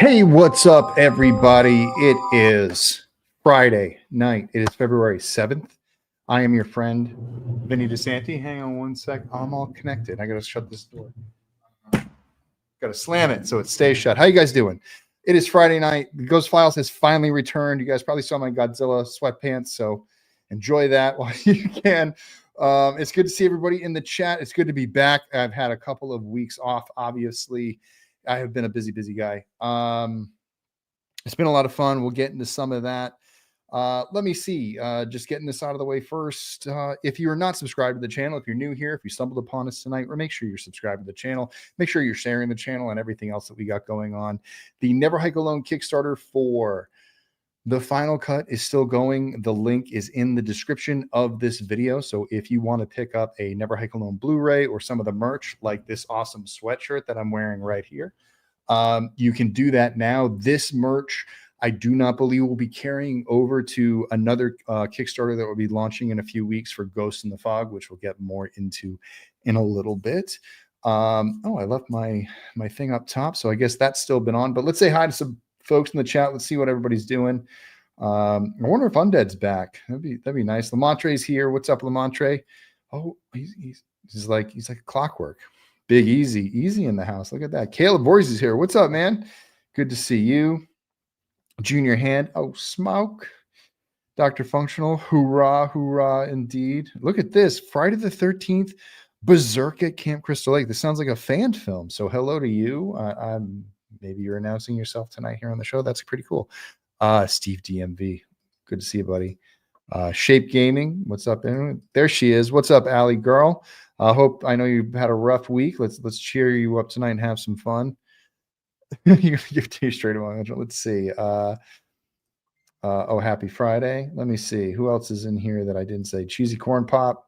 Hey, what's up, everybody? It is Friday night. It is February 7th. I am your friend, Vinnie DiSanti. Hang on one sec. I'm all connected. I got to shut this door. Got to slam it so it stays shut. How you guys doing? It is Friday night. The Ghost Files has finally returned. You guys probably saw my Godzilla sweatpants, so enjoy that while you can. It's good to see everybody in the chat. It's good to be back. I've had a couple of weeks off, obviously. I have been a busy guy. It's been a lot of fun. We'll get into some of that. Let me see. Just getting this out of the way first. If you're not subscribed to the channel, if you're new here, if you stumbled upon us tonight, make sure you're subscribed to the channel. Make sure you're sharing the channel and everything else that we got going on. The Never Hike Alone Kickstarter for the final cut is still going. The link is in the description of this video. So if you want to pick up a Never Hike Alone Blu-ray or some of the merch, like this awesome sweatshirt that I'm wearing right here, you can do that now. This merch, I do not believe we'll be carrying over to another Kickstarter that will be launching in a few weeks for Ghost in the Fog, which we'll get more into in a little bit. Oh, I left my thing up top, so I guess that's still been on. But let's say hi to some folks in the chat. Let's see what everybody's doing. I wonder if Undead's back. That'd be nice. Lamontre's here. What's up, Lamontre? Oh, he's like clockwork. Big Easy in the house. Look at that. Caleb Voorhees is here. What's up, man? Good to see you. Junior Hand. Oh, Smoke. Dr. Functional. Hoorah, indeed. Look at this. Friday the 13th. Berserk at Camp Crystal Lake. This sounds like a fan film. So hello to you. Maybe you're announcing yourself tonight here on the show. That's pretty cool. Steve DMV. Good to see you, buddy. Shape Gaming. What's up? There she is. What's up, Allie girl? I know you've had a rough week. Let's cheer you up tonight and have some fun. You give two straight away. Let's see. Oh, happy Friday. Let me see. Who else is in here that I didn't say? Cheesy Corn Pop.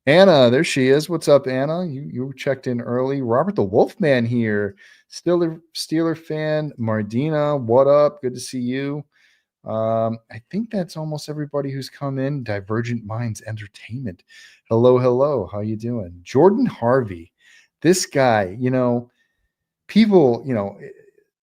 Anna, there she is. What's up, Anna? You checked in early. Robert the Wolfman here. Steeler fan. Mardina, what up? Good to see you. I think that's almost everybody who's come in. Divergent Minds Entertainment. Hello. How you doing? Jordan Harvey. This guy, people,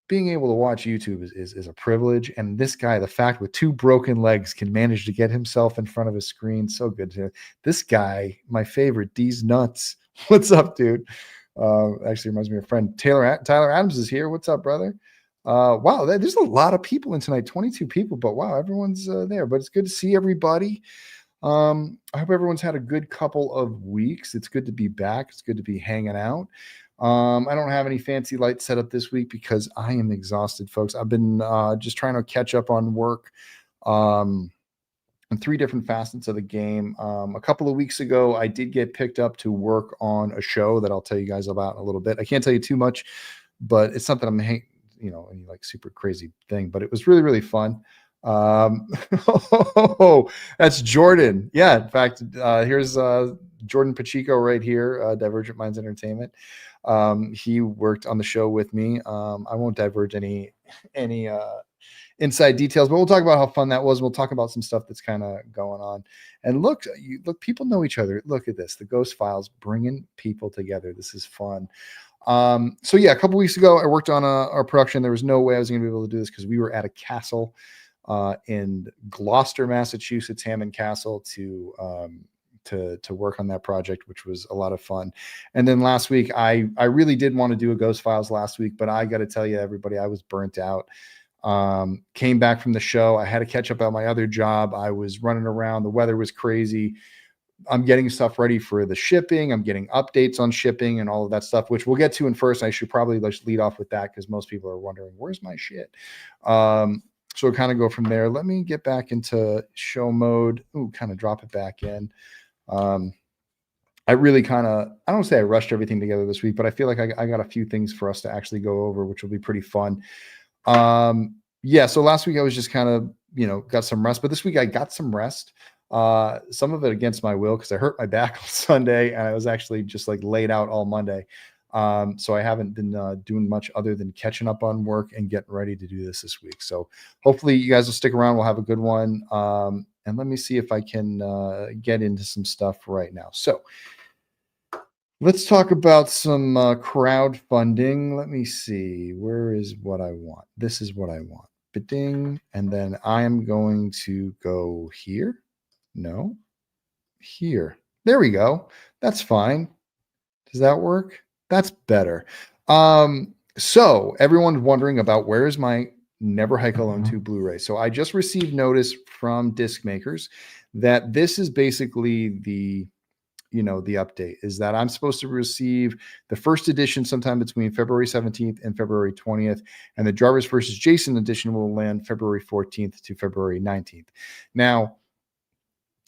being able to watch YouTube is a privilege. And this guy, the fact with two broken legs, can manage to get himself in front of a screen. So good. This guy, my favorite, D's Nuts. What's up, dude? Actually reminds me of a friend. Tyler Adams is here. What's up, brother? Wow, there's a lot of people in tonight, 22 people, but wow, everyone's there. But it's good to see everybody. I hope everyone's had a good couple of weeks. It's good to be back. It's good to be hanging out. I don't have any fancy lights set up this week because I am exhausted, folks. I've been just trying to catch up on work in three different facets of the game. A couple of weeks ago, I did get picked up to work on a show that I'll tell you guys about in a little bit. I can't tell you too much, but it's something I'm any like super crazy thing, but it was really fun. That's Jordan. Yeah, in fact, here's Jordan Pacheco right here, Divergent Minds Entertainment. He worked on the show with me. I won't diverge any inside details, but we'll talk about how fun that was. We'll talk about some stuff that's kind of going on. And look, people know each other. Look at this, the Ghost Files bringing people together. This is fun. So yeah, a couple weeks ago, I worked on our production. There was no way I was going to be able to do this because we were at a castle in Gloucester, Massachusetts, Hammond Castle, to work on that project, which was a lot of fun. And then last week, I really did want to do a Ghost Files last week, but I got to tell you, everybody, I was burnt out. Came back from the show. I had to catch up on my other job. I was running around. The weather was crazy. I'm getting stuff ready for the shipping. I'm getting updates on shipping and all of that stuff, which we'll get to in first. I should probably just lead off with that because most people are wondering, where's my shit? So we'll kind of go from there. Let me get back into show mode. Ooh, kind of drop it back in. I really I don't say I rushed everything together this week, but I feel like I got a few things for us to actually go over, which will be pretty fun. Yeah, so last week I was just kind of, got some rest, but this week I got some rest. Some of it against my will because I hurt my back on Sunday and I was actually just like laid out all Monday. So I haven't been doing much other than catching up on work and getting ready to do this week. So hopefully you guys will stick around. We'll have a good one. And let me see if I can get into some stuff right now. So Let's talk about some crowdfunding. Let me see. Where is what I want? This is what I want. Ba-ding. And then I am going to go here. No, here. There we go. That's fine. Does that work? That's better. So everyone's wondering about where is my Never Hike Alone 2 Blu-ray. So I just received notice from disc makers that this is basically the update is that I'm supposed to receive the first edition sometime between February 17th and February 20th, and the Jarvis versus Jason edition will land February 14th to February 19th. Now,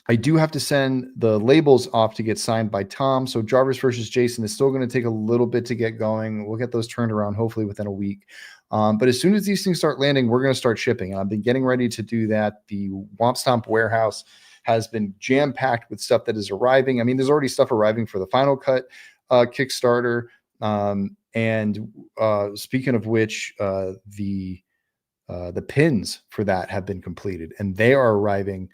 I do have to send the labels off to get signed by Tom. So Jarvis versus Jason is still going to take a little bit to get going. We'll get those turned around hopefully within a week. But as soon as these things start landing, we're going to start shipping. I've been getting ready to do that. The Womp Stomp warehouse has been jam-packed with stuff that is arriving. I mean, there's already stuff arriving for the Final Cut Kickstarter. Speaking of which, the pins for that have been completed, and they are arriving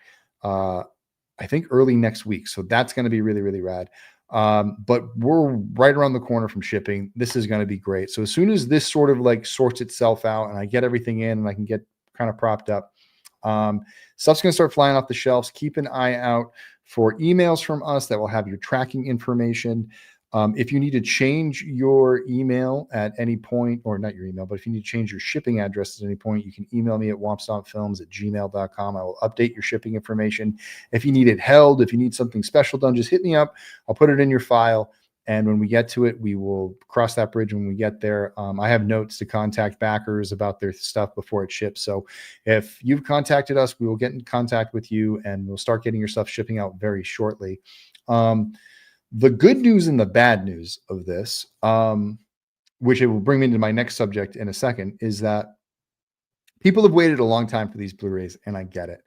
I think early next week. So that's going to be really, really rad. But we're right around the corner from shipping. This is going to be great. So as soon as this sort of like sorts itself out and I get everything in and I can get kind of propped up, stuff's going to start flying off the shelves. Keep an eye out for emails from us that will have your tracking information. If you need to change your email at any point, or not your email, but if you need to change your shipping address at any point, you can email me at wompstompfilms@gmail.com. I will update your shipping information. If you need it held, if you need something special done, just hit me up. I'll put it in your file. And when we get to it, we will cross that bridge when we get there. I have notes to contact backers about their stuff before it ships. So if you've contacted us, we will get in contact with you and we'll start getting your stuff shipping out very shortly. The good news and the bad news of this, which it will bring me to my next subject in a second, is that people have waited a long time for these Blu-rays, and I get it.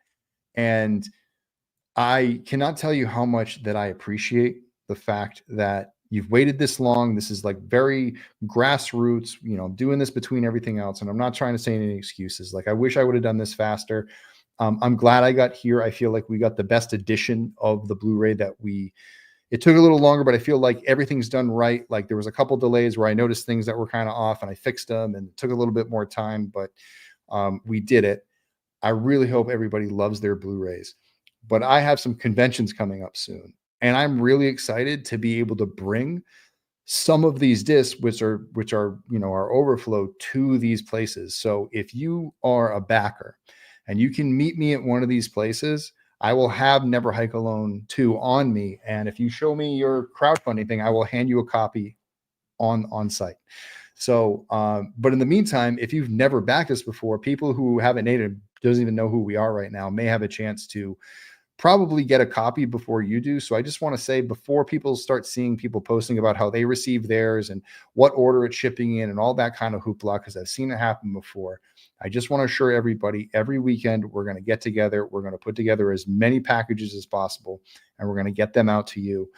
And I cannot tell you how much that I appreciate the fact that you've waited this long. This is like very grassroots, doing this between everything else. And I'm not trying to say any excuses. Like, I wish I would have done this faster. I'm glad I got here. I feel like we got the best edition of the Blu-ray it took a little longer, but I feel like everything's done right. Like, there was a couple delays where I noticed things that were kind of off and I fixed them, and it took a little bit more time, but we did it. I really hope everybody loves their Blu-rays, but I have some conventions coming up soon, and I'm really excited to be able to bring some of these discs, which are our overflow, to these places. So if you are a backer and you can meet me at one of these places, I will have Never Hike Alone 2 on me. And if you show me your crowdfunding thing, I will hand you a copy on site. So, but in the meantime, if you've never backed us before, people who haven't native doesn't even know who we are right now may have a chance to probably get a copy before you do. So I just want to say, before people start seeing people posting about how they received theirs and what order it's shipping in and all that kind of hoopla, because I've seen it happen before, I just want to assure everybody, every weekend we're going to get together. We're going to put together as many packages as possible, and we're going to get them out to you.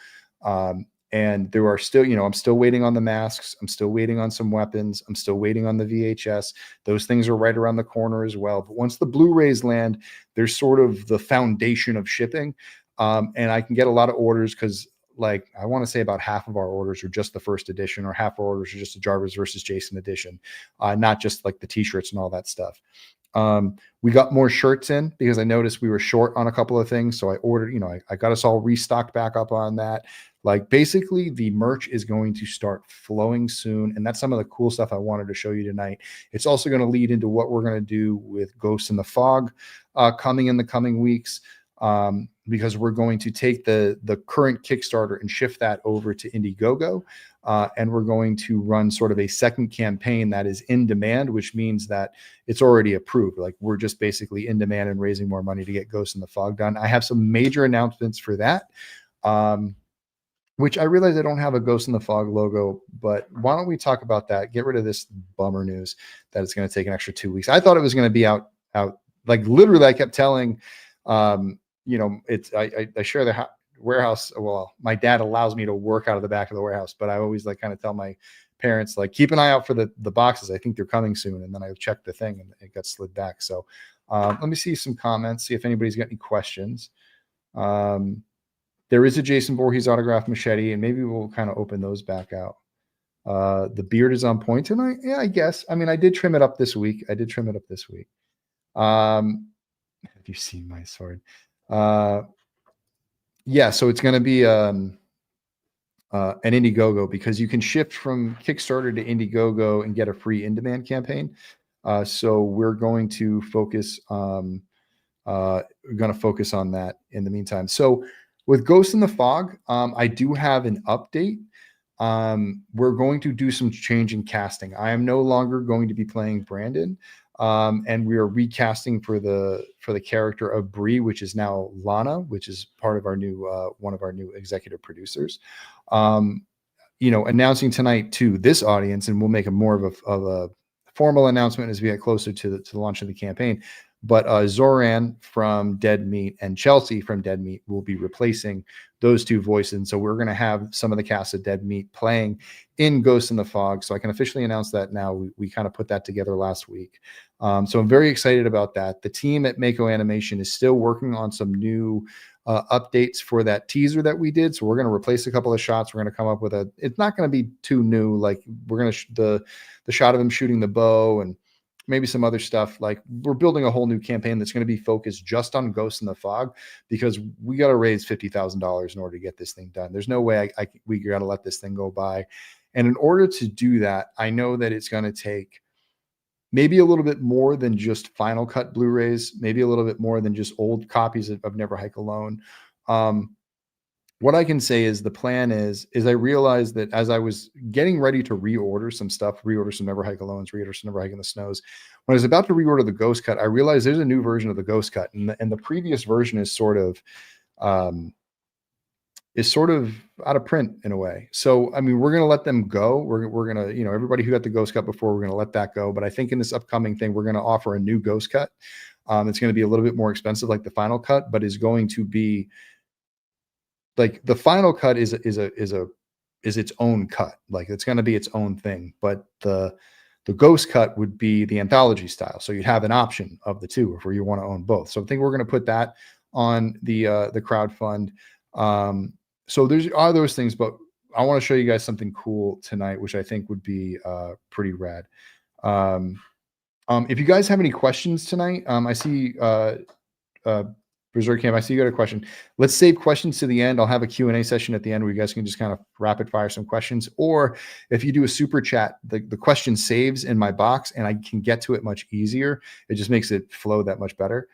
And there are still, I'm still waiting on the masks. I'm still waiting on some weapons. I'm still waiting on the VHS. Those things are right around the corner as well. But once the Blu-rays land, there's sort of the foundation of shipping. And I can get a lot of orders because, like, I want to say about half of our orders are just the first edition, or half our orders are just the Jarvis versus Jason edition, not just like the t-shirts and all that stuff. We got more shirts in because I noticed we were short on a couple of things. So I ordered, I got us all restocked back up on that. Like, basically the merch is going to start flowing soon. And that's some of the cool stuff I wanted to show you tonight. It's also going to lead into what we're going to do with Ghosts in the Fog coming in the coming weeks. Because we're going to take the current Kickstarter and shift that over to Indiegogo. And we're going to run sort of a second campaign that is in demand, which means that it's already approved. Like, we're just basically in demand and raising more money to get Ghost in the Fog done. I have some major announcements for that, which I realize I don't have a Ghost in the Fog logo, but why don't we talk about that? Get rid of this bummer news that it's going to take an extra 2 weeks. I thought it was going to be out. Like, literally, I kept telling, I share the warehouse. Well, my dad allows me to work out of the back of the warehouse, but I always kind of tell my parents, like, keep an eye out for the boxes. I think they're coming soon. And then I checked the thing and it got slid back. So let me see some comments, see if anybody's got any questions. There is a Jason Voorhees autographed machete, and maybe we'll kind of open those back out. The beard is on point tonight. Yeah, I guess. I mean, I did trim it up this week. Have you seen my sword? Yeah, so it's going to be an Indiegogo, because you can shift from Kickstarter to Indiegogo and get a free in-demand campaign. So we're going to focus on that in the meantime. So with Ghost in the Fog, I do have an update. We're going to do some change in casting. I am no longer going to be playing Brandon. And we are recasting for the character of Bree, which is now Lana, which is part of our new one of our new executive producers. Announcing tonight to this audience, and we'll make a more of a formal announcement as we get closer to the launch of the campaign. But Zoran from Dead Meat and Chelsea from Dead Meat will be replacing those two voices. And so we're going to have some of the cast of Dead Meat playing in Ghost in the Fog. So I can officially announce that now. We kind of put that together last week. So I'm very excited about that. The team at Mako Animation is still working on some new updates for that teaser that we did. So we're going to replace a couple of shots. We're going to come up with it's not going to be too new. Like we're going to the shot of him shooting the bow and maybe some other stuff. Like we're building a whole new campaign that's going to be focused just on Ghost in the Fog, because we got to raise $50,000 in order to get this thing done. There's no way we got to let this thing go by. And in order to do that, I know that it's going to take maybe a little bit more than just Final Cut Blu-rays, maybe a little bit more than just old copies of Never Hike Alone. What I can say is the plan is I realized that as I was getting ready to reorder some stuff, reorder some Never Hike Alones, reorder some Never Hike in the Snows, when I was about to reorder the Ghost Cut, I realized there's a new version of the Ghost Cut, and the previous version is sort of out of print in a way. So, I mean, we're going to let them go. We're going to, everybody who got the Ghost Cut before, we're going to let that go. But I think in this upcoming thing, we're going to offer a new Ghost Cut. It's going to be a little bit more expensive, like the Final Cut, but is going to be like the Final Cut is its own cut. Like it's going to be its own thing. But the Ghost Cut would be the anthology style. So you'd have an option of the two if you want to own both. So I think we're going to put that on the crowdfund. So there's are those things, but I want to show you guys something cool tonight, which I think would be pretty rad. If you guys have any questions tonight, I see Berserk Camp, I see you got a question. Let's save questions to the end. I'll have a Q&A session at the end where you guys can just kind of rapid fire some questions. Or if you do a super chat, the question saves in my box and I can get to it much easier. It just makes it flow that much better.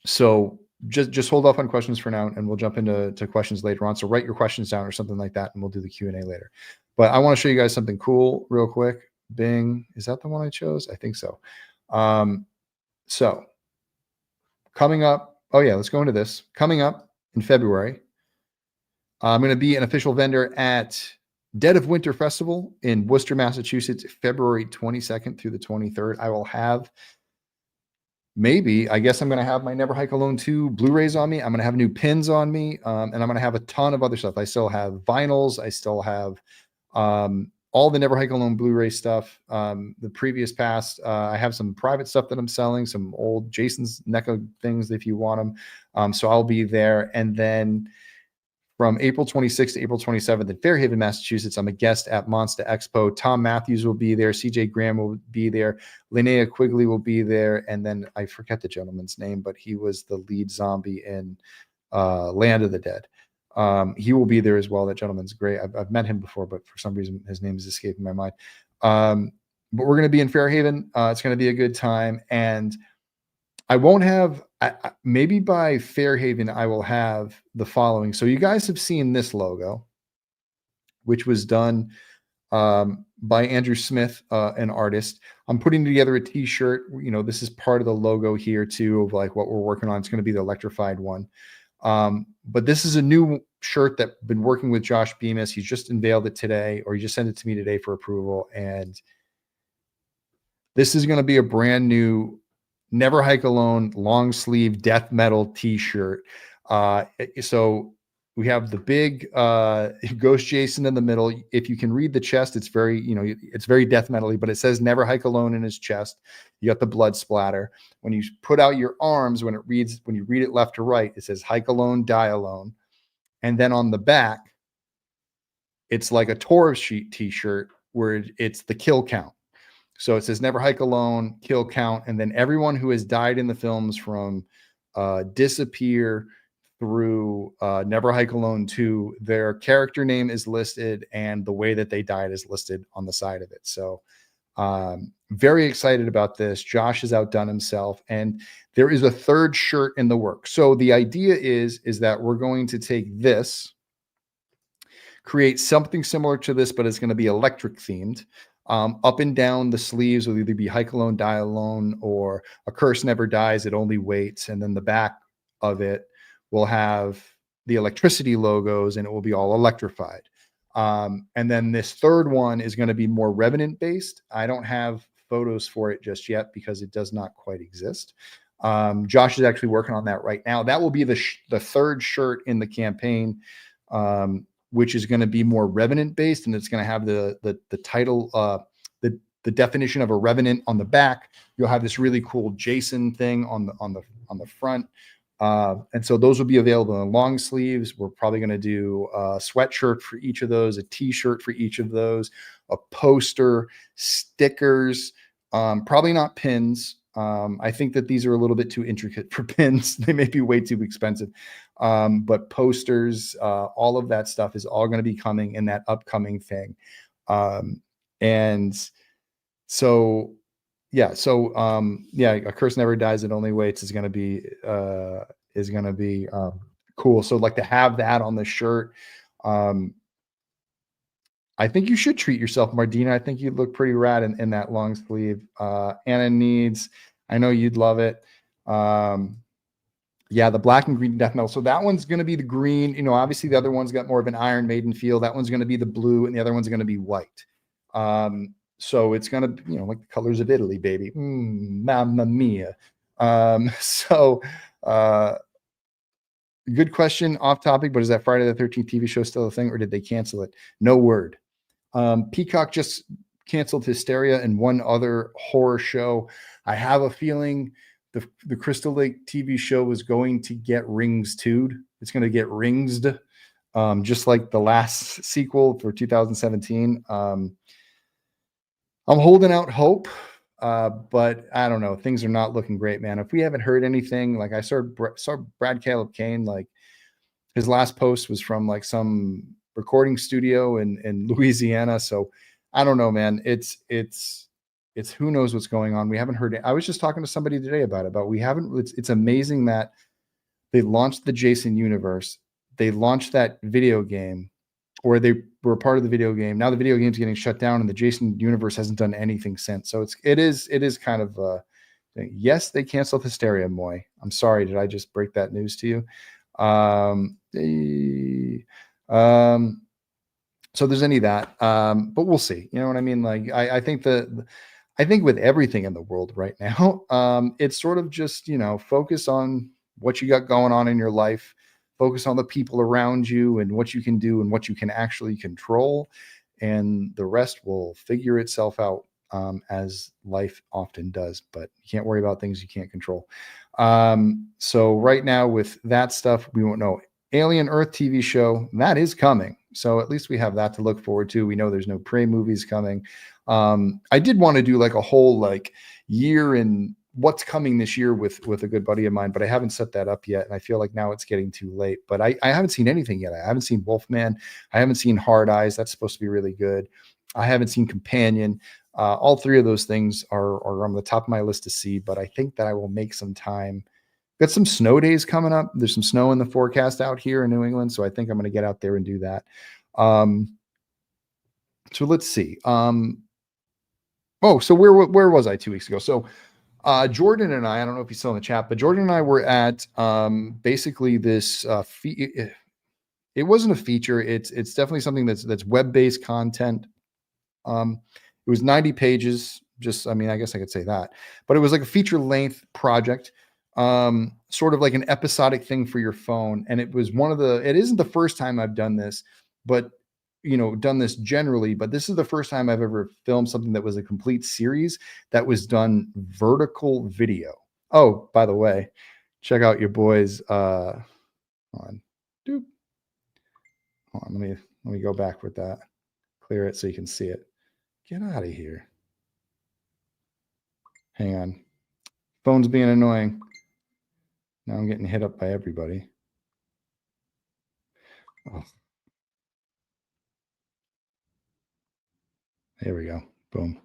So just hold off on questions for now, and we'll jump into questions later on. So write your questions down or something like that, and we'll do the Q&A later. But I want to show you guys something cool real quick. Bing, is that the one I chose? I think so. So coming up, oh yeah, let's go into this. Coming up in February, I'm going to be an official vendor at Dead of Winter Festival in Worcester, Massachusetts, February 22nd through the 23rd. I will have I guess I'm going to have my Never Hike Alone 2 Blu-rays on me. I'm going to have new pins on me. And I'm going to have a ton of other stuff. I still have vinyls. I still have all the Never Hike Alone Blu-ray stuff. The previous past, I have some private stuff that I'm selling, some old Jason's NECA things if you want them. So I'll be there. And then from April 26th to April 27th in Fairhaven, Massachusetts, I'm a guest at Monster Expo. Tom Matthews will be there. CJ Graham will be there. Linnea Quigley will be there. And then I forget the gentleman's name, but he was the lead zombie in Land of the Dead. He will be there as well. That gentleman's great. I've met him before, but for some reason his name is escaping my mind. But we're going to be in Fairhaven. It's going to be a good time. And I won't have, maybe by Fairhaven, I will have the following. So you guys have seen this logo, which was done by Andrew Smith, an artist. I'm putting together a t-shirt. This is part of the logo here too, of like what we're working on. It's going to be the electrified one. But this is a new shirt that I've been working with Josh Bemis. He's just unveiled it today, or he just sent it to me today for approval. And this is going to be a brand new Never Hike Alone long sleeve death metal t-shirt. So We have the big Ghost Jason in the middle. If you can read the chest, it's very, it's very death metal-y, but it says never hike alone in his chest. You got the blood splatter. When you put out your arms, when you read it left to right, it says hike alone, die alone. And then on the back, it's like a Torah sheet t-shirt where it's the kill count. So it says never hike alone, kill count. And then everyone who has died in the films from Disappear through Never Hike Alone 2, their character name is listed and the way that they died is listed on the side of it. So very excited about this. Josh has outdone himself, and there is a third shirt in the works. So the idea is that we're going to take this, create something similar to this, but it's going to be electric themed. Up and down the sleeves will either be hike alone, die alone, or a curse never dies, it only waits. And then the back of it will have the electricity logos, and it will be all electrified. And then this third one is going to be more Revenant based. I don't have photos for it just yet because it does not quite exist. Josh is actually working on that right now. That will be the third shirt in the campaign, which is going to be more Revenant based, and it's going to have the title, the definition of a Revenant on the back. You'll have this really cool Jason thing on the front. And so those will be available in long sleeves. We're probably going to do a sweatshirt for each of those, a t-shirt for each of those, a poster, stickers, probably not pins. I think that these are a little bit too intricate for pins. They may be way too expensive. But posters, all of that stuff is all going to be coming in that upcoming thing. And so, yeah. So, A Curse Never Dies, It Only Waits is going to be, cool. So like to have that on the shirt. I think you should treat yourself, Mardina. I think you'd look pretty rad in that long sleeve. Anna Needs, I know you'd love it. Yeah, the black and green death metal. So that one's going to be the green. Obviously the other one's got more of an Iron Maiden feel. That one's going to be the blue, and the other one's going to be white. So it's going to, like the colors of Italy, baby. Mamma mia. Good question, off topic, but is that Friday the 13th TV show still a thing, or did they cancel it? No word. Peacock just canceled Hysteria and one other horror show. I have a feeling the Crystal Lake TV show is going to get rings too'd. It's going to get ringsed, just like the last sequel for 2017. I'm holding out hope, but I don't know. Things are not looking great, man. If we haven't heard anything, like I saw Brad Caleb Kane, like his last post was from like some recording studio in Louisiana. So I don't know, man. It's who knows what's going on. We haven't heard it. I was just talking to somebody today about it, but we haven't. It's amazing that they launched the Jason universe. They launched that video game, or they were part of the video game. Now the video game's getting shut down, and the Jason universe hasn't done anything since. So it is kind of yes, they canceled Hysteria, Moy. I'm sorry, did I just break that news to you? So there's any of that, but we'll see. You know what I mean? Like I think with everything in the world right now, it's sort of just, focus on what you got going on in your life. Focus on the people around you and what you can do and what you can actually control, and the rest will figure itself out, as life often does. But you can't worry about things you can't control. So right now with that stuff, we won't know. Alien Earth TV show, that is coming. So at least we have that to look forward to. We know there's no Prey movies coming. I did want to do like a whole year in what's coming this year with a good buddy of mine, but I haven't set that up yet. And I feel like now it's getting too late, but I haven't seen anything yet. I haven't seen Wolfman. I haven't seen Hard Eyes. That's supposed to be really good. I haven't seen Companion. All three of those things are on the top of my list to see, but I think that I will make some time. Got some snow days coming up. There's some snow in the forecast out here in New England. So I think I'm going to get out there and do that. So let's see. So where was I 2 weeks ago? So Jordan and I don't know if he's still in the chat, but Jordan and I were at basically this it wasn't a feature. It's definitely something that's web-based content. It was 90 pages. I guess I could say that, but it was like a feature length project. sort of like an episodic thing for your phone. And it was it isn't the first time I've done this, but done this generally, but this is the first time I've ever filmed something that was a complete series that was done vertical video. Oh, by the way, check out your boys. Hold on. Doop. Hold on, let me go back with that. Clear it so you can see it. Get out of here. Hang on. Phone's being annoying. Now I'm getting hit up by everybody. Oh. There we go. Boom.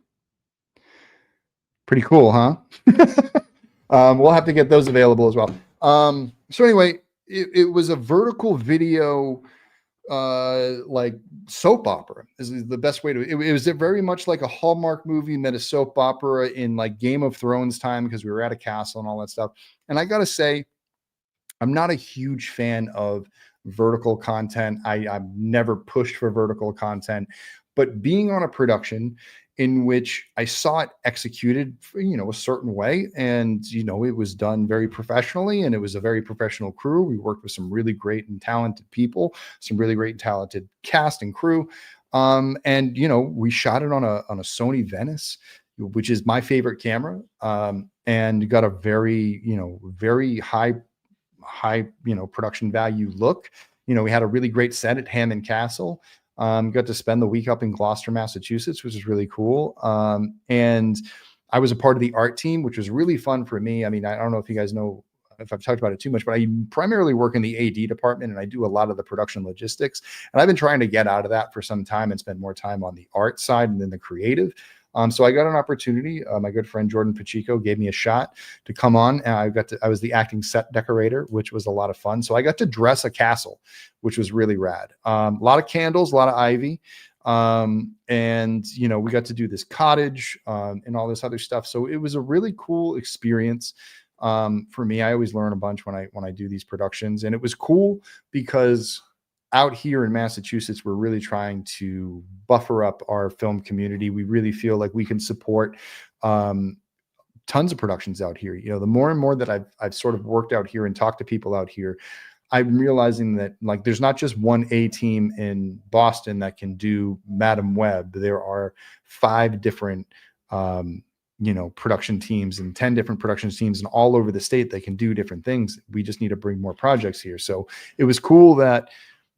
Pretty cool, huh? We'll have to get those available as well. So anyway, it was a vertical video, like soap opera is the best way to, it was very much like a Hallmark movie met a soap opera in like Game of Thrones time, because we were at a castle and all that stuff. And I got to say, I'm not a huge fan of vertical content. I've never pushed for vertical content, but being on a production in which I saw it executed, a certain way, and it was done very professionally, and it was a very professional crew. We worked with some really great and talented people, some really great and talented cast and crew, and we shot it on a Sony Venice, which is my favorite camera, and got a very very high production value look. We had a really great set at Hammond Castle. Got to spend the week up in Gloucester, Massachusetts, which is really cool. And I was a part of the art team, which was really fun for me. I mean, I don't know if you guys know if I've talked about it too much, but I primarily work in the AD department, and I do a lot of the production logistics. And I've been trying to get out of that for some time and spend more time on the art side and then the creative. So I got an opportunity. My good friend Jordan Pacheco gave me a shot to come on, and I was the acting set decorator, which was a lot of fun. So I got to dress a castle, which was really rad. A lot of candles, a lot of ivy. And we got to do this cottage, and all this other stuff. So it was a really cool experience. For me, I always learn a bunch when I do these productions, and it was cool because out here in Massachusetts, we're really trying to buffer up our film community. We really feel like we can support tons of productions out here. The more and more that I've sort of worked out here and talked to people out here, I'm realizing that like there's not just one A team in Boston that can do Madam Web. There are 5 different production teams and 10 different production teams, and all over the state they can do different things. We just need to bring more projects here. So it was cool that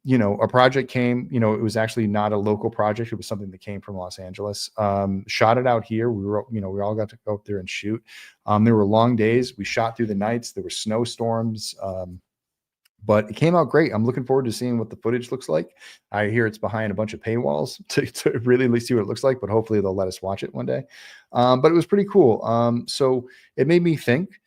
a project came, it was actually not a local project. It was something that came from Los Angeles, shot it out here. We all got to go up there and shoot. There were long days. We shot through the nights. There were snowstorms, but it came out great. I'm looking forward to seeing what the footage looks like. I hear it's behind a bunch of paywalls to really see what it looks like, but hopefully they'll let us watch it one day. But it was pretty cool. So it made me think,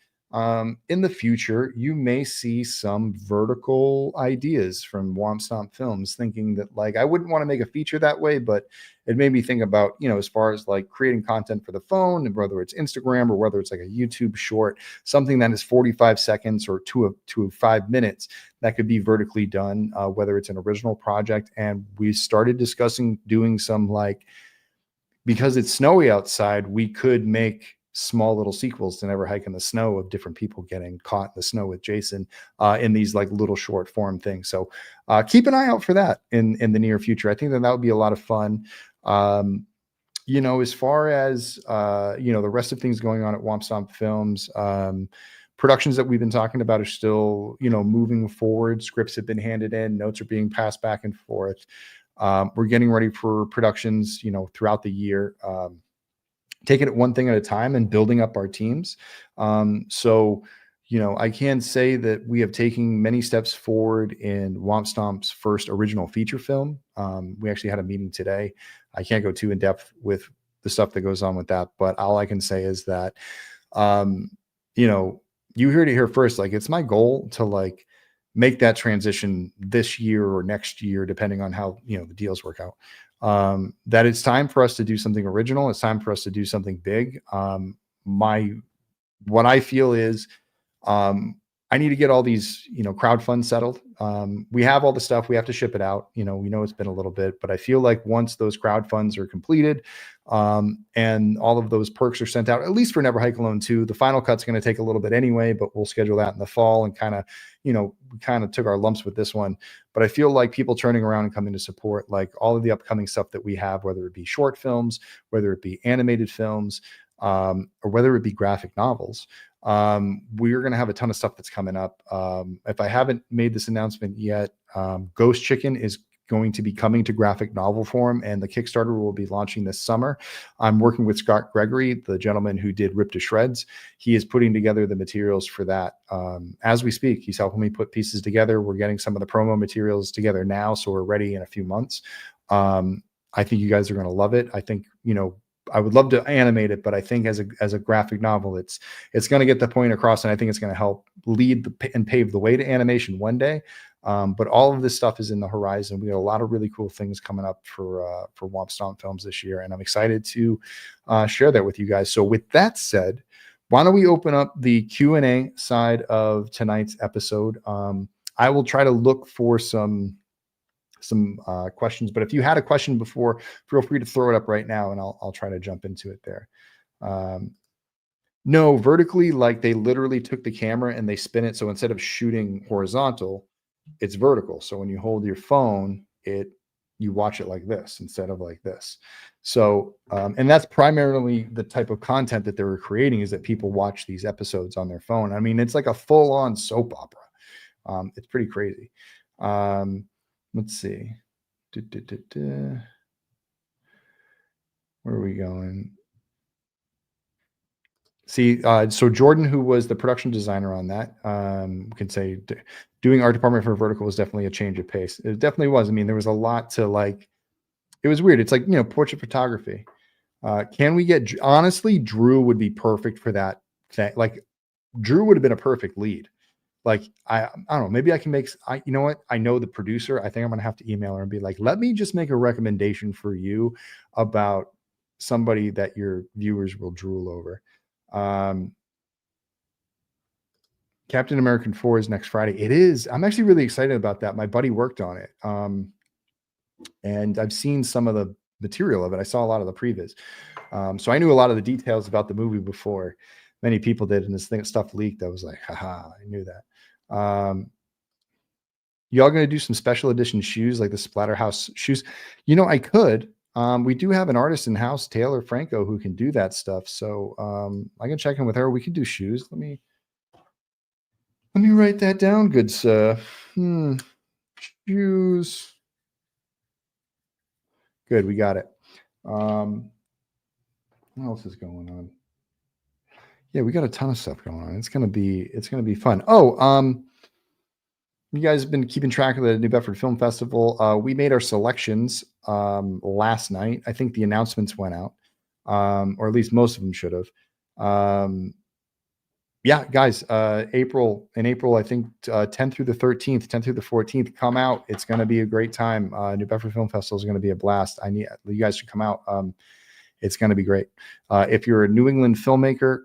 in the future, you may see some vertical ideas from Womp Stomp Films, thinking that like, I wouldn't want to make a feature that way, but it made me think about, as far as like creating content for the phone, and whether it's Instagram or whether it's like a YouTube short, something that is 45 seconds or 2 to 5 minutes that could be vertically done, whether it's an original project. And we started discussing doing some like, because it's snowy outside, we could make small little sequels to Never Hike in the Snow of different people getting caught in the snow with Jason, in these like little short form things. So keep an eye out for that in the near future. I think that would be a lot of fun. As far as the rest of things going on at Womp Stomp Films, productions that we've been talking about are still moving forward. Scripts have been handed in, notes are being passed back and forth. We're getting ready for productions throughout the year, taking it one thing at a time and building up our teams. So I can say that we have taken many steps forward in Womp Stomp's first original feature film. We actually had a meeting today. I can't go too in depth with the stuff that goes on with that, but all I can say is that, you heard it here first. Like, it's my goal to like make that transition this year or next year, depending on how, the deals work out. That it's time for us to do something original. It's time for us to do something big. What I feel is, I need to get all these, crowd funds settled. We have all the stuff. We have to ship it out. We know it's been a little bit, but I feel like once those crowd funds are completed, and all of those perks are sent out, at least for Never Hike Alone 2, the final cut's going to take a little bit anyway, but we'll schedule that in the fall and we kind of took our lumps with this one. But I feel like people turning around and coming to support like all of the upcoming stuff that we have, whether it be short films, whether it be animated films, or whether it be graphic novels. We're going to have a ton of stuff that's coming up. If I haven't made this announcement yet, Ghost Chicken is going to be coming to graphic novel form, and the Kickstarter will be launching this summer. I'm working with Scott Gregory, the gentleman who did Rip to Shreds. He is putting together the materials for that as we speak. He's helping me put pieces together. We're getting some of the promo materials together now, so we're ready in a few months. I think you guys are going to love it. I think, I would love to animate it, but I think as a graphic novel, it's going to get the point across, and I think it's going to help lead and pave the way to animation one day. But all of this stuff is in the horizon. We have a lot of really cool things coming up for Womp Stomp Films this year, and I'm excited to share that with you guys. So with that said, why don't we open up the Q&A side of tonight's episode? I will try to look for some questions, but if you had a question before, feel free to throw it up right now and I'll try to jump into it there. No, vertically, like they literally took the camera and they spin it. So instead of shooting horizontal, it's vertical. So when you hold your phone, you watch it like this instead of like this. So, and that's primarily the type of content that they were creating, is that people watch these episodes on their phone. I mean, it's like a full on soap opera. It's pretty crazy. Let's see. Where are we going? See, so Jordan, who was the production designer on that, can say doing art department for Vertical was definitely a change of pace. It definitely was. I mean, there was a lot to like. It was weird. It's like, portrait photography. Can we get, honestly, Drew would be perfect for that thing. Like, Drew would have been a perfect lead. Like, I don't know, maybe I can you know what? I know the producer. I think I'm going to have to email her and be like, let me just make a recommendation for you about somebody that your viewers will drool over. Captain American 4 is next Friday. It is. I'm actually really excited about that. My buddy worked on it. And I've seen some of the material of it. I saw a lot of the previs. So I knew a lot of the details about the movie before many people did, and this stuff leaked. I was like, haha, I knew that. Y'all gonna do some special edition shoes like the Splatterhouse shoes? I could. We do have an artist in house, Taylor Franco, who can do that stuff. So I can check in with her. We could do shoes. Let me write that down, good sir. Shoes. Good, we got it. What else is going on? Yeah, we got a ton of stuff going on. It's gonna be fun. Oh, you guys have been keeping track of the New Bedford Film Festival. We made our selections last night. I think the announcements went out, or at least most of them should have. Yeah, guys, in April, I think 10th through the 13th, 10th through the 14th, come out. It's going to be a great time. New Bedford Film Festival is going to be a blast. You guys should come out. It's going to be great. If you're a New England filmmaker,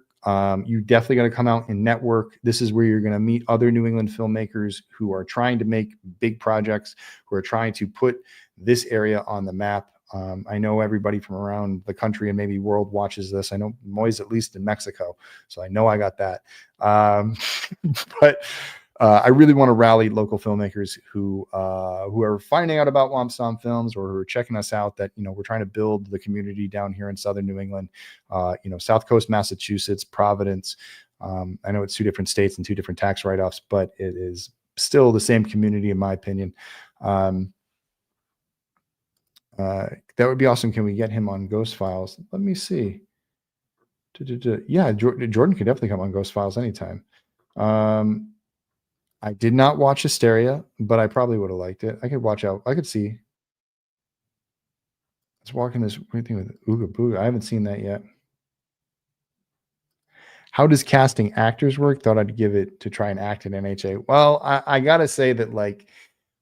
you definitely got to come out and network. This is where you're going to meet other New England filmmakers who are trying to make big projects, who are trying to put this area on the map. I know everybody from around the country and maybe world watches this. I know Moy's at least in Mexico, so I know I got that. But I really want to rally local filmmakers who are finding out about Womp Stomp Films, or who are checking us out. That we're trying to build the community down here in Southern New England, South Coast Massachusetts, Providence. I know it's 2 different states and 2 different tax write-offs, but it is still the same community, in my opinion. That would be awesome. Can we get him on Ghost Files? Let me see. Yeah, Jordan could definitely come on Ghost Files anytime. I did not watch Hysteria, but I probably would have liked it. I could watch out. I could see. Let's walk in this weird thing with Ooga Booga. I haven't seen that yet. How does casting actors work? Thought I'd give it to try and act in NHA. Well, I gotta say that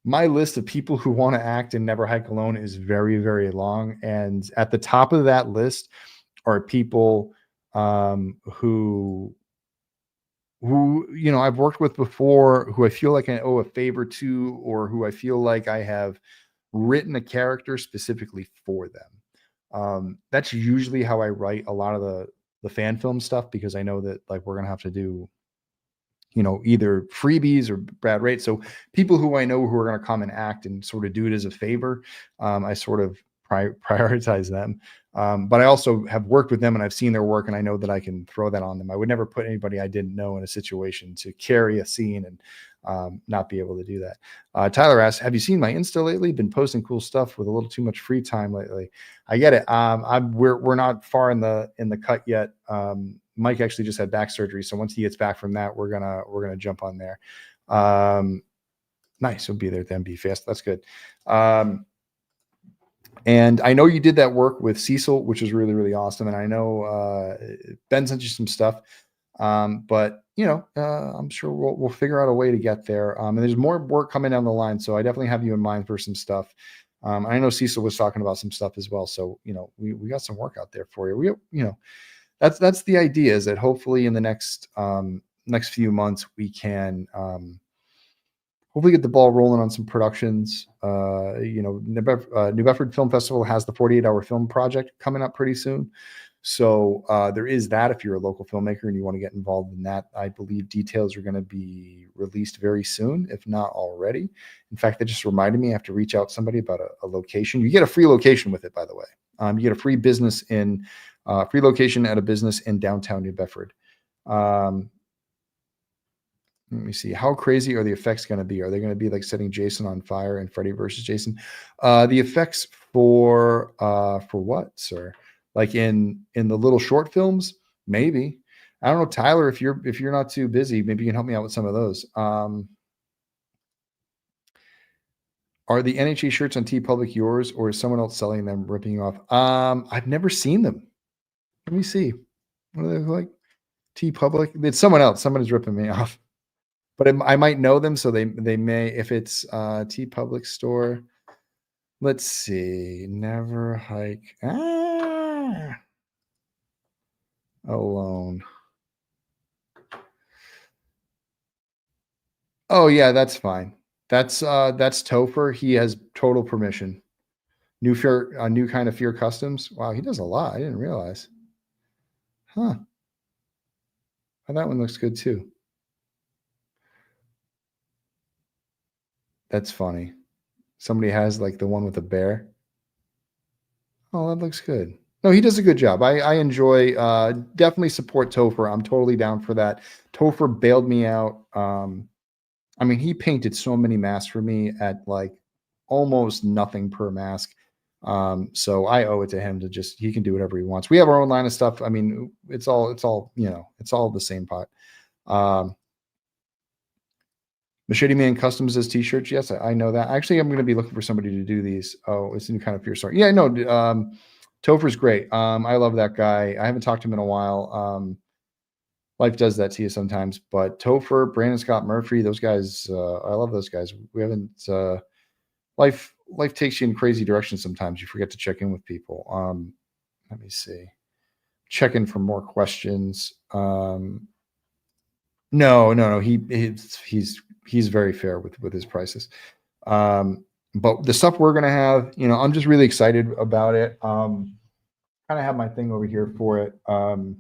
my list of people who want to act in Never Hike Alone is very, very long. And at the top of that list are people who who, I've worked with before, who I feel like I owe a favor to, or who I feel like I have written a character specifically for them. That's usually how I write a lot of the fan film stuff, because I know that like we're gonna have to do, either freebies or bad rates. So people who I know who are going to come and act and sort of do it as a favor, I sort of prioritize them. But I also have worked with them and I've seen their work, and I know that I can throw that on them. I would never put anybody I didn't know in a situation to carry a scene and not be able to do that. Tyler asks, have you seen my Insta lately? Been posting cool stuff with a little too much free time lately. I get it. We're not far in the cut yet. Mike actually just had back surgery, so once he gets back from that, we're gonna jump on there. Nice, we'll be there at the MB Fest. That's good. And I know you did that work with Cecil, which is really, really awesome. And I know Ben sent you some stuff, but I'm sure we'll figure out a way to get there. And there's more work coming down the line, so I definitely have you in mind for some stuff. I know Cecil was talking about some stuff as well, so we got some work out there for you. That's the idea, is that hopefully in the next few months we can hopefully get the ball rolling on some productions. New Bedford Film Festival has the 48-hour film project coming up pretty soon. So there is that. If you're a local filmmaker and you want to get involved in that, I believe details are going to be released very soon, if not already. In fact, that just reminded me I have to reach out to somebody about a location. You get a free location with it, by the way. You get a free free location at a business in downtown New Bedford. Let me see. How crazy are the effects going to be? Are they going to be like setting Jason on fire and Freddy versus Jason? The effects for what, sir? Like in the little short films, maybe. I don't know, Tyler. If you're not too busy, maybe you can help me out with some of those. Are the NHA shirts on TeePublic yours, or is someone else selling them, ripping you off? I've never seen them. Let me see. What are they like? TeePublic? It's someone else. Someone is ripping me off. But I might know them, so they may, if it's TeePublic store. Let's see. Never hike alone. Oh yeah, that's fine. That's Topher. He has total permission. New kind of fear customs. Wow, he does a lot. I didn't realize. Huh. Oh, that one looks good too. That's funny. Somebody has like the one with the bear. Oh, that looks good. No, he does a good job. I enjoy, definitely support Topher. I'm totally down for that. Topher bailed me out. I mean, he painted so many masks for me at like almost nothing per mask. So I owe it to him to he can do whatever he wants. We have our own line of stuff. I mean, it's all the same pot. Machete Man Customs does t-shirts. Yes, I know that. Actually, I'm going to be looking for somebody to do these. Oh, it's a new kind of fear story. Yeah, no, Topher's great. I love that guy. I haven't talked to him in a while. Life does that to you sometimes, but Topher, Brandon Scott Murphy, those guys, I love those guys. We haven't, life takes you in crazy directions sometimes. You forget to check in with people. Let me see. Check in for more questions. No. He's very fair with his prices. But the stuff we're gonna have, I'm just really excited about it. Kind of have my thing over here for it. The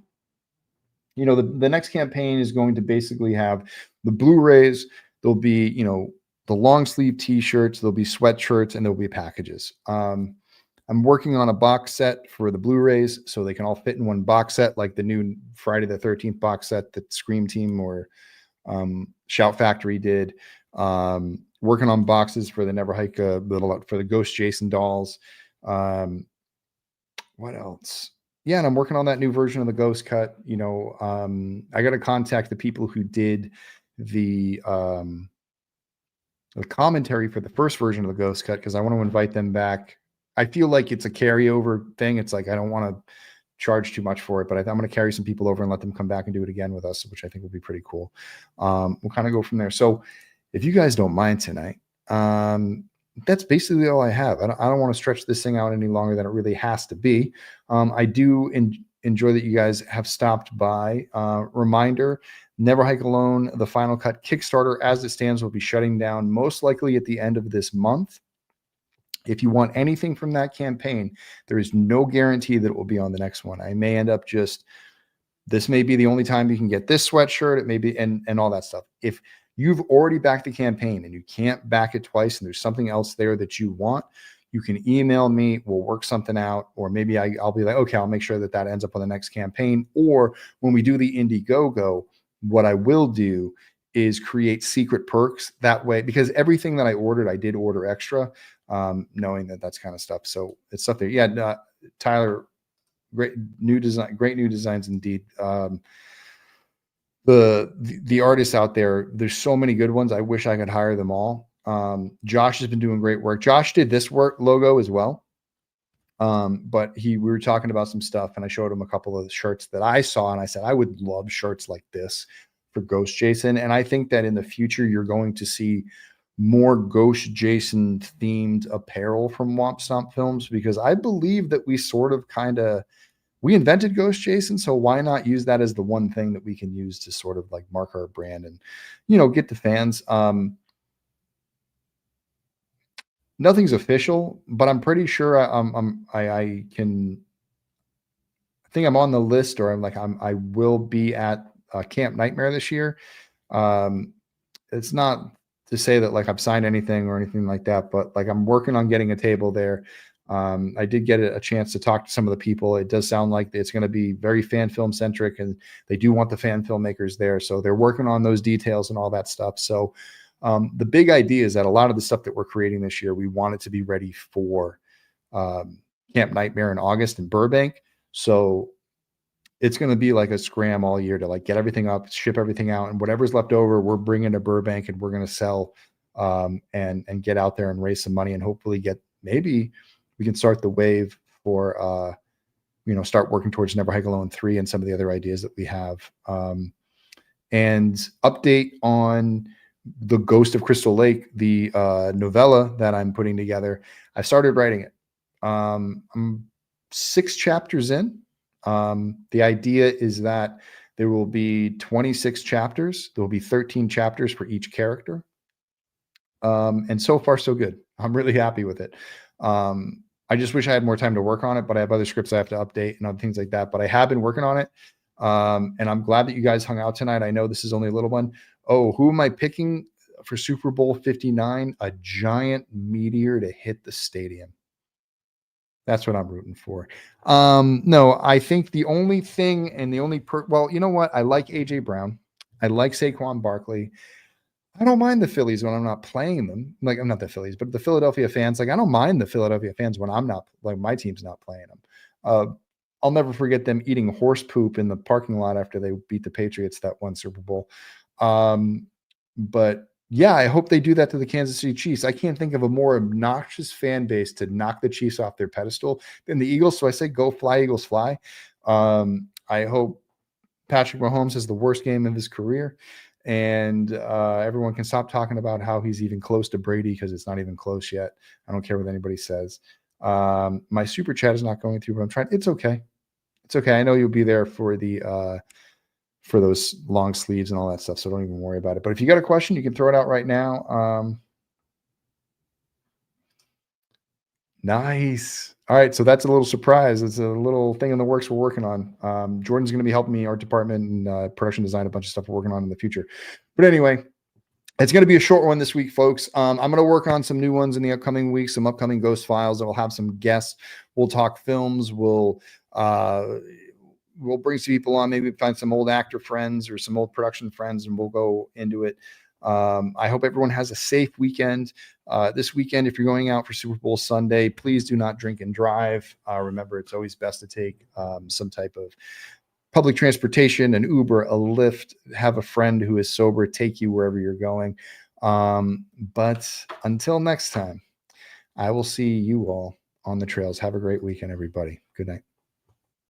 next campaign is going to basically have the Blu-rays. There'll be, the long sleeve t-shirts, there'll be sweatshirts, and there'll be packages. I'm working on a box set for the Blu-rays so they can all fit in one box set, like the new Friday the 13th box set that Scream Team or Shout Factory did. Working on boxes for the Never Hike, for the Ghost Jason dolls. What else? Yeah, and I'm working on that new version of the Ghost Cut. I got to contact the people who did the commentary for the first version of the Ghost Cut, because I want to invite them back. I feel like it's a carryover thing. It's like I don't want to charge too much for it, but I'm going to carry some people over and let them come back and do it again with us, which I think will be pretty cool. We'll kind of go from there. So if you guys don't mind tonight, that's basically all I have. I don't want to stretch this thing out any longer than it really has to be. I do enjoy that you guys have stopped by. Reminder Never Hike Alone, the Final Cut Kickstarter, as it stands, will be shutting down most likely at the end of this month. If you want anything from that campaign, there is no guarantee that it will be on the next one. I may end up this may be the only time you can get this sweatshirt. It may be, and all that stuff. If you've already backed the campaign and you can't back it twice and there's something else there that you want, you can email me. We'll work something out. Or maybe I'll be like, okay, I'll make sure that ends up on the next campaign. Or when we do the Indiegogo, what I will do is create secret perks that way, because everything that I ordered, I did order extra, knowing that's kind of stuff. So it's stuff there. Yeah. Tyler, great new designs indeed. The artists out there's so many good ones. I wish I could hire them all. Josh has been doing great work. Josh did this logo as well. But we were talking about some stuff and I showed him a couple of the shirts that I saw and I said, I would love shirts like this for Ghost Jason. And I think that in the future, you're going to see more Ghost Jason themed apparel from Womp Stomp Films, because I believe that we invented Ghost Jason. So why not use that as the one thing that we can use to sort of like mark our brand and, get the fans. Nothing's official, but I'm pretty sure I think I'm on the list, or I will be at Camp Nightmare this year. It's not to say that like I've signed anything or anything like that, but like I'm working on getting a table there. I did get a chance to talk to some of the people. It does sound like it's going to be very fan film centric, and they do want the fan filmmakers there. So they're working on those details and all that stuff. So the big idea is that a lot of the stuff that we're creating this year, we want it to be ready for Camp Nightmare in August in Burbank. So it's going to be like a scram all year to like get everything up, ship everything out, and whatever's left over, we're bringing to Burbank and we're going to sell and get out there and raise some money and hopefully maybe we can start the wave for, start working towards Never Hike Alone 3 and some of the other ideas that we have. And update on The Ghost of Crystal Lake, the novella that I'm putting together. I started writing it. I'm 6 chapters in. The idea is that there will be 26 chapters. There will be 13 chapters for each character. And so far, so good. I'm really happy with it. I just wish I had more time to work on it, but I have other scripts I have to update and other things like that. But I have been working on it. And I'm glad that you guys hung out tonight. I know this is only a little one. Oh, who am I picking for Super Bowl 59? A giant meteor to hit the stadium. That's what I'm rooting for. No, I think the only thing and the only well, you know what? I like AJ Brown. I like Saquon Barkley. I don't mind the Phillies when I'm not playing them. Like, I'm not the Phillies, but the Philadelphia fans. Like, I don't mind the Philadelphia fans when I'm not, like, my team's not playing them. I'll never forget them eating horse poop in the parking lot after they beat the Patriots that one Super Bowl. But yeah, I hope they do that to the Kansas City Chiefs. I can't think of a more obnoxious fan base to knock the Chiefs off their pedestal than the Eagles. So I say, go fly, Eagles, fly. I hope Patrick Mahomes has the worst game of his career. And everyone can stop talking about how he's even close to Brady, because it's not even close yet. I don't care what anybody says. My super chat is not going through, but I'm trying. It's okay. It's okay. I know you'll be there for the for those long sleeves and all that stuff, so don't even worry about it. But if you got a question, you can throw it out right now. Nice. All right, so that's a little surprise. It's a little thing in the works we're working on. Jordan's going to be helping me, art department and production design, a bunch of stuff we're working on in the future. But anyway, it's going to be a short one this week, folks. I'm going to work on some new ones in the upcoming weeks, some upcoming Ghost Files that will have some guests. We'll talk films. We'll bring some people on, maybe find some old actor friends or some old production friends, and we'll go into it. I hope everyone has a safe weekend. This weekend, if you're going out for Super Bowl Sunday, please do not drink and drive. Remember, it's always best to take some type of public transportation, an Uber, a Lyft, have a friend who is sober, take you wherever you're going. But until next time, I will see you all on the trails. Have a great weekend, everybody. Good night.